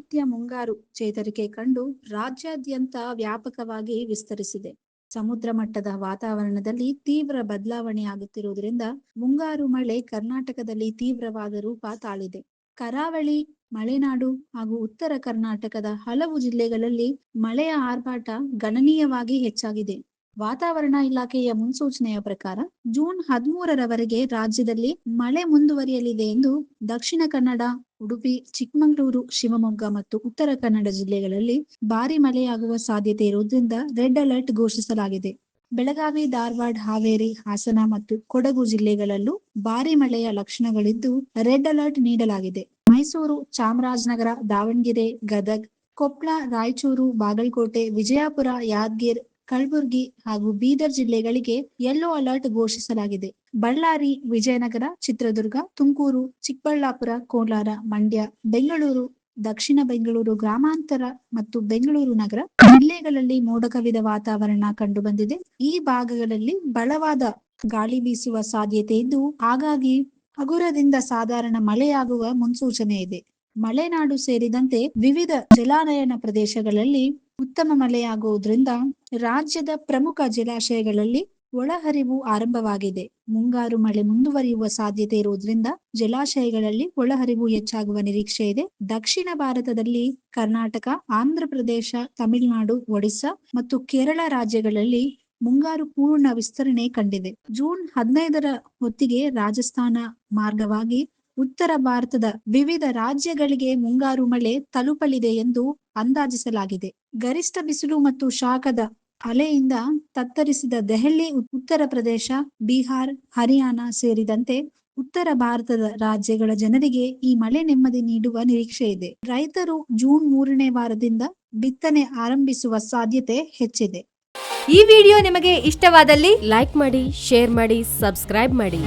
ನೈಋತ್ಯ ಮುಂಗಾರು ಚೇತರಿಕೆ ಕಂಡು ರಾಜ್ಯಾದ್ಯಂತ ವ್ಯಾಪಕವಾಗಿ ವಿಸ್ತರಿಸಿದೆ. ಸಮುದ್ರ ಮಟ್ಟದ ವಾತಾವರಣದಲ್ಲಿ ತೀವ್ರ ಬದಲಾವಣೆಯಾಗುತ್ತಿರುವುದರಿಂದ ಮುಂಗಾರು ಮಳೆ ಕರ್ನಾಟಕದಲ್ಲಿ ತೀವ್ರವಾದ ರೂಪ ತಾಳಿದೆ. ಕರಾವಳಿ, ಮಲೆನಾಡು ಹಾಗೂ ಉತ್ತರ ಕರ್ನಾಟಕದ ಹಲವು ಜಿಲ್ಲೆಗಳಲ್ಲಿ ಮಳೆಯ ಆರ್ಭಟ ಗಣನೀಯವಾಗಿ ಹೆಚ್ಚಾಗಿದೆ. ವಾತಾವರಣ ಇಲಾಖೆಯ ಮುನ್ಸೂಚನೆಯ ಪ್ರಕಾರ ಜೂನ್ 13ರವರೆಗೆ ರಾಜ್ಯದಲ್ಲಿ ಮಳೆ ಮುಂದುವರಿಯಲಿದೆ ಎಂದು ದಕ್ಷಿಣ ಕನ್ನಡ, ಉಡುಪಿ, ಚಿಕ್ಕಮಗಳೂರು, ಶಿವಮೊಗ್ಗ ಮತ್ತು ಉತ್ತರ ಕನ್ನಡ ಜಿಲ್ಲೆಗಳಲ್ಲಿ ಭಾರಿ ಮಳೆಯಾಗುವ ಸಾಧ್ಯತೆ ಇರುವುದರಿಂದ ರೆಡ್ ಅಲರ್ಟ್ ಘೋಷಿಸಲಾಗಿದೆ. ಬೆಳಗಾವಿ, ಧಾರವಾಡ, ಹಾವೇರಿ, ಹಾಸನ ಮತ್ತು ಕೊಡಗು ಜಿಲ್ಲೆಗಳಲ್ಲೂ ಭಾರಿ ಮಳೆಯ ಲಕ್ಷಣಗಳಿದ್ದು ರೆಡ್ ಅಲರ್ಟ್ ನೀಡಲಾಗಿದೆ. ಮೈಸೂರು, ಚಾಮರಾಜನಗರ, ದಾವಣಗೆರೆ, ಗದಗ್, ಕೊಪ್ಪಳ, ರಾಯಚೂರು, ಬಾಗಲಕೋಟೆ, ವಿಜಯಪುರ, ಯಾದಗಿರಿ, ಕಲಬುರಗಿ ಹಾಗೂ ಬೀದರ್ ಜಿಲ್ಲೆಗಳಿಗೆ ಯೆಲ್ಲೋ ಅಲರ್ಟ್ ಘೋಷಿಸಲಾಗಿದೆ. ಬಳ್ಳಾರಿ, ವಿಜಯನಗರ, ಚಿತ್ರದುರ್ಗ, ತುಮಕೂರು, ಚಿಕ್ಕಬಳ್ಳಾಪುರ, ಕೋಲಾರ, ಮಂಡ್ಯ, ಬೆಂಗಳೂರು, ದಕ್ಷಿಣ ಬೆಂಗಳೂರು ಗ್ರಾಮಾಂತರ ಮತ್ತು ಬೆಂಗಳೂರು ನಗರ ಜಿಲ್ಲೆಗಳಲ್ಲಿ ಮೋಡ ಕವಿದ ವಾತಾವರಣ ಕಂಡುಬಂದಿದೆ. ಈ ಭಾಗಗಳಲ್ಲಿ ಬಲವಾದ ಗಾಳಿ ಬೀಸುವ ಸಾಧ್ಯತೆ ಇದ್ದು ಹಾಗಾಗಿ ಹಗುರದಿಂದ ಸಾಧಾರಣ ಮಳೆಯಾಗುವ ಮುನ್ಸೂಚನೆ ಇದೆ. ಮಲೆನಾಡು ಸೇರಿದಂತೆ ವಿವಿಧ ಜಲಾನಯನ ಪ್ರದೇಶಗಳಲ್ಲಿ ಉತ್ತಮ ಮಳೆಯಾಗುವುದರಿಂದ ರಾಜ್ಯದ ಪ್ರಮುಖ ಜಲಾಶಯಗಳಲ್ಲಿ ಒಳಹರಿವು ಆರಂಭವಾಗಿದೆ. ಮುಂಗಾರು ಮಳೆ ಮುಂದುವರಿಯುವ ಸಾಧ್ಯತೆ ಇರುವುದರಿಂದ ಜಲಾಶಯಗಳಲ್ಲಿ ಒಳಹರಿವು ಹೆಚ್ಚಾಗುವ ನಿರೀಕ್ಷೆ ಇದೆ. ದಕ್ಷಿಣ ಭಾರತದಲ್ಲಿ ಕರ್ನಾಟಕ, ಆಂಧ್ರ ಪ್ರದೇಶ, ತಮಿಳುನಾಡು, ಒಡಿಶಾ ಮತ್ತು ಕೇರಳ ರಾಜ್ಯಗಳಲ್ಲಿ ಮುಂಗಾರು ಪೂರ್ಣ ವಿಸ್ತರಣೆ ಕಂಡಿದೆ. ಜೂನ್ 15ರ ಹೊತ್ತಿಗೆ ರಾಜಸ್ಥಾನ ಮಾರ್ಗವಾಗಿ ಉತ್ತರ ಭಾರತದ ವಿವಿಧ ರಾಜ್ಯಗಳಿಗೆ ಮುಂಗಾರು ಮಳೆ ತಲುಪಲಿದೆ ಎಂದು ಅಂದಾಜಿಸಲಾಗಿದೆ. ಗರಿಷ್ಠ ಬಿಸಿಲು ಮತ್ತು ಶಾಖದ ಅಲೆಯಿಂದ ತತ್ತರಿಸಿದ ದೆಹಲಿ, ಉತ್ತರ ಪ್ರದೇಶ, ಬಿಹಾರ್, ಹರಿಯಾಣ ಸೇರಿದಂತೆ ಉತ್ತರ ಭಾರತದ ರಾಜ್ಯಗಳ ಜನರಿಗೆ ಈ ಮಳೆ ನೆಮ್ಮದಿ ನೀಡುವ ನಿರೀಕ್ಷೆ ಇದೆ. ರೈತರು ಜೂನ್ 3ನೇ ವಾರದಿಂದ ಬಿತ್ತನೆ ಆರಂಭಿಸುವ ಸಾಧ್ಯತೆ ಹೆಚ್ಚಿದೆ. ಈ ವಿಡಿಯೋ ನಿಮಗೆ ಇಷ್ಟವಾದಲ್ಲಿ ಲೈಕ್ ಮಾಡಿ, ಶೇರ್ ಮಾಡಿ, ಸಬ್ಸ್ಕ್ರೈಬ್ ಮಾಡಿ.